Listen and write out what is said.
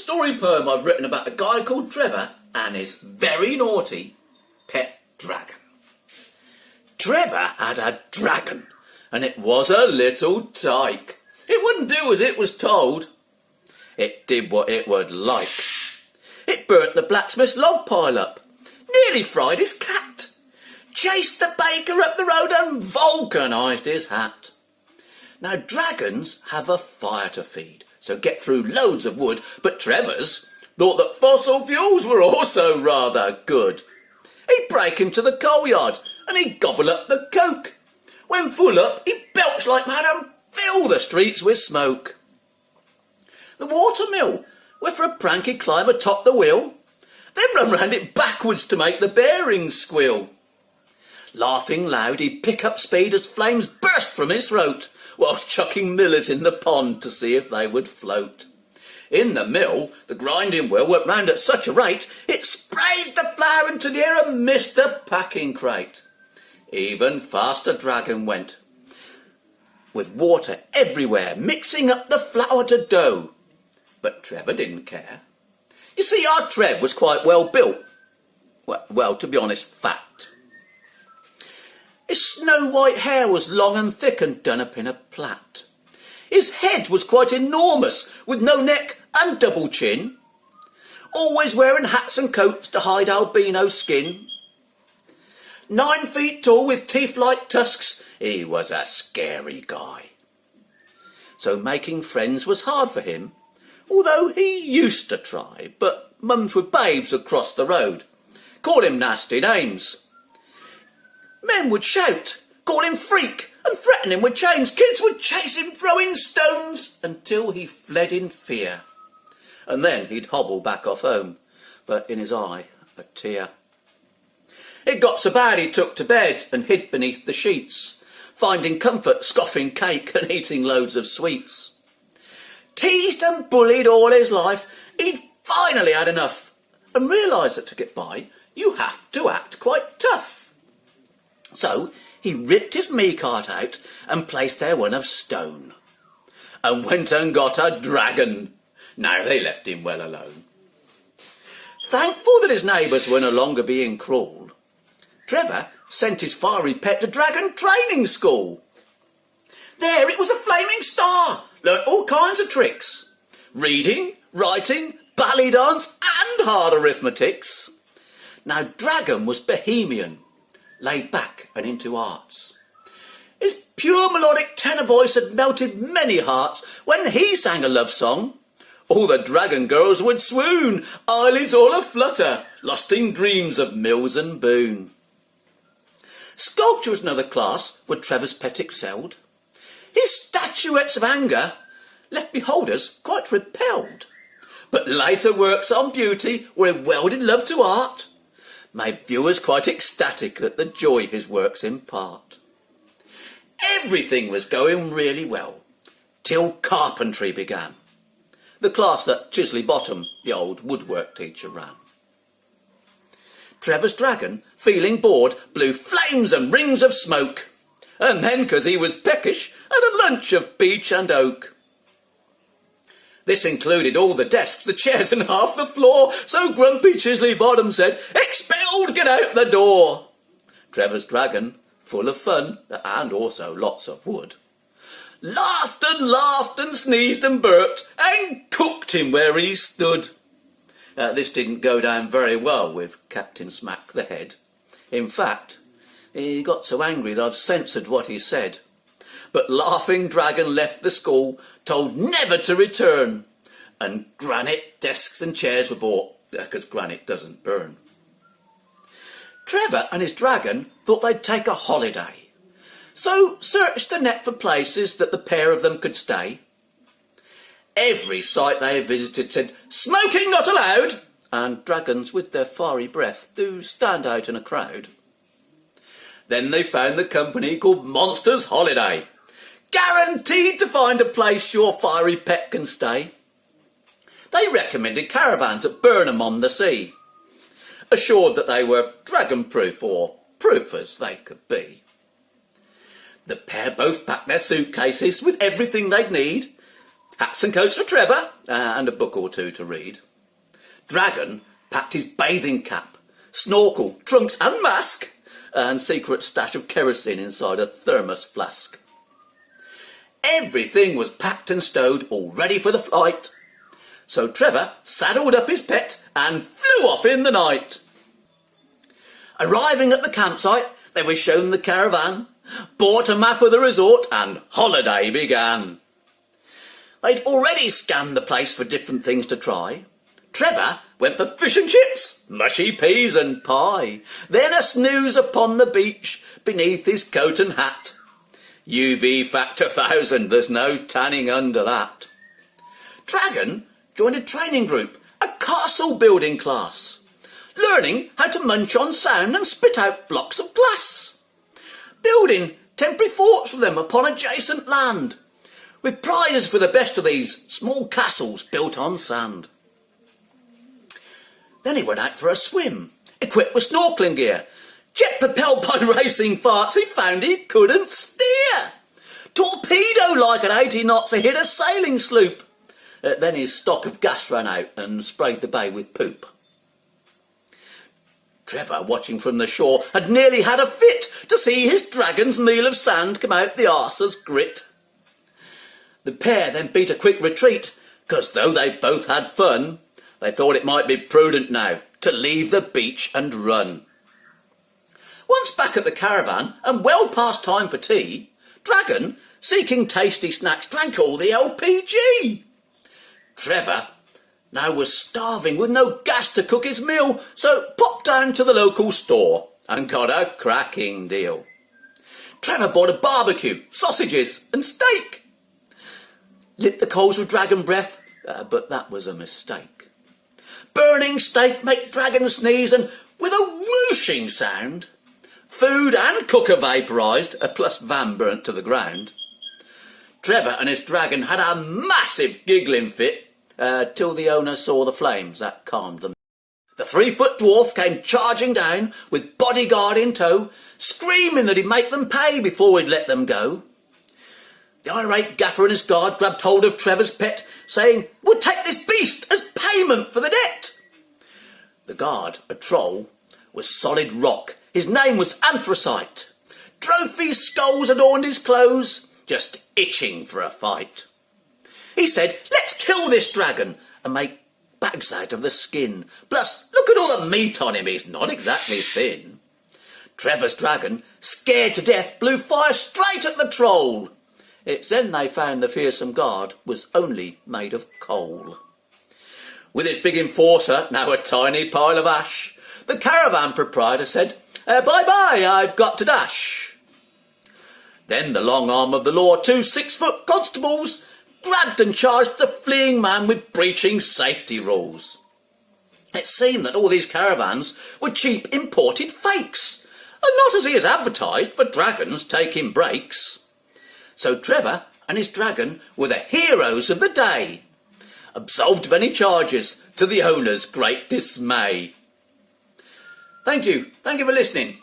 story poem I've written about a guy called Trevor and his very naughty pet dragon. Trevor had a dragon, and it was a little tyke. It wouldn't do as it was told. It did what it would like. It burnt the blacksmith's log pile up, nearly fried his cat, chased the baker up the road and vulcanised his hat. Now dragons have a fire to feed, so get through loads of wood, but Trevor's thought that fossil fuels were also rather good. He'd break into the coal yard and he'd gobble up the coke. When full up, he'd belch like mad and fill the streets with smoke. The watermill, where for a prank he'd climb atop the wheel, then run round it backwards to make the bearings squeal. Laughing loud, he'd pick up speed as flames burst from his throat, whilst chucking millers in the pond to see if they would float. In the mill, the grinding wheel went round at such a rate, it sprayed the flour into the air and missed the packing crate. Even faster dragon went, with water everywhere, mixing up the flour to dough. But Trevor didn't care. You see, our Trev was quite well built. Well, to be honest, fat. His snow-white hair was long and thick and done up in a plait. His head was quite enormous, with no neck and double chin. Always wearing hats and coats to hide albino skin. 9 feet tall with teeth like tusks, he was a scary guy. So making friends was hard for him, although he used to try, but mums with babes across the road called him nasty names. Men would shout, call him freak, and threaten him with chains. Kids would chase him throwing stones until he fled in fear. And then he'd hobble back off home, but in his eye a tear. It got so bad he took to bed and hid beneath the sheets, finding comfort scoffing cake and eating loads of sweets. Teased and bullied all his life, he'd finally had enough and realised that to get by you have to act quite tough. So he ripped his meat-cart out and placed there one of stone, and went and got a dragon. Now they left him well alone. Thankful that his neighbours were no longer being cruel, Trevor sent his fiery pet to dragon training school. There it was a flaming star, learnt all kinds of tricks. Reading, writing, ballet dance and hard arithmetics. Now Dragon was bohemian, laid back and into arts. His pure melodic tenor voice had melted many hearts. When he sang a love song, all the dragon girls would swoon, eyelids all a-flutter, lost in dreams of Mills and Boone. Sculpture was another class where Trevor's pet excelled. His statuettes of anger left beholders quite repelled. But later works on beauty, where he welded love to art, made viewers quite ecstatic at the joy his works impart. Everything was going really well, till carpentry began, the class that Chisley Bottom, the old woodwork teacher, ran. Trevor's dragon, feeling bored, blew flames and rings of smoke, and then, 'cause he was peckish, had a lunch of beech and oak. This included all the desks, the chairs and half the floor, so grumpy Chisley Bottom said, "Expelled, get out the door." Trevor's dragon, full of fun, and also lots of wood, laughed and sneezed and burped, and cooked him where he stood. This didn't go down very well with Captain Smack the Head. In fact, he got so angry that I've censored what he said. But Laughing Dragon left the school, told never to return, and granite desks and chairs were bought, because granite doesn't burn. Trevor and his dragon thought they'd take a holiday, so searched the net for places that the pair of them could stay. Every site they visited said, "Smoking not allowed," and dragons with their fiery breath do stand out in a crowd. Then they found the company called Monsters Holiday, guaranteed to find a place your fiery pet can stay. They recommended caravans at Burnham-on-the-Sea, assured that they were dragon-proof, or proof as they could be. The pair both packed their suitcases with everything they'd need, hats and coats for Trevor, and a book or two to read. Dragon packed his bathing cap, snorkel, trunks and mask, and secret stash of kerosene inside a thermos flask. Everything was packed and stowed, all ready for the flight. So Trevor saddled up his pet and flew off in the night. Arriving at the campsite, they were shown the caravan, bought a map of the resort, and holiday began. They'd already scanned the place for different things to try. Trevor went for fish and chips, mushy peas and pie, then a snooze upon the beach beneath his coat and hat. UV factor 1000, there's no tanning under that. Dragon joined a training group, a castle building class, learning how to munch on sound and spit out blocks of glass, building temporary forts for them upon adjacent land, with prizes for the best of these small castles built on sand. Then he went out for a swim, equipped with snorkelling gear. Jet propelled by racing farts, he found he couldn't steer. Torpedo like at 80 knots, he hit a sailing sloop. Then his stock of gas ran out and sprayed the bay with poop. Trevor, watching from the shore, had nearly had a fit to see his dragon's meal of sand come out the arse's grit. The pair then beat a quick retreat, 'cause though they both had fun, they thought it might be prudent now to leave the beach and run. Once back at the caravan, and well past time for tea, Dragon, seeking tasty snacks, drank all the LPG. Trevor now was starving with no gas to cook his meal, so popped down to the local store and got a cracking deal. Trevor bought a barbecue, sausages and steak. Lit the coals with dragon breath, but that was a mistake. Burning steak made Dragon sneeze, and with a whooshing sound, food and cooker vaporised, plus van burnt to the ground. Trevor and his dragon had a massive giggling fit, till the owner saw the flames. That calmed them. The 3-foot dwarf came charging down, with bodyguard in tow, screaming that he'd make them pay before he'd let them go. The irate gaffer and his guard grabbed hold of Trevor's pet, saying, "We'll take this beast as payment for the debt." The guard, a troll, was solid rock. His name was Anthracite. Trophies, skulls adorned his clothes, just itching for a fight. He said, "Let's kill this dragon and make bags out of the skin. Plus, look at all the meat on him, he's not exactly thin." Trevor's dragon, scared to death, blew fire straight at the troll. It's then they found the fearsome guard was only made of coal. With its big enforcer, now a tiny pile of ash, the caravan proprietor said, "Bye-bye, I've got to dash." Then the long arm of the law, 2 6-foot constables, grabbed and charged the fleeing man with breaching safety rules. It seemed that all these caravans were cheap imported fakes, and not as he has advertised for dragons taking breaks. So Trevor and his dragon were the heroes of the day, absolved of any charges to the owner's great dismay. Thank you for listening.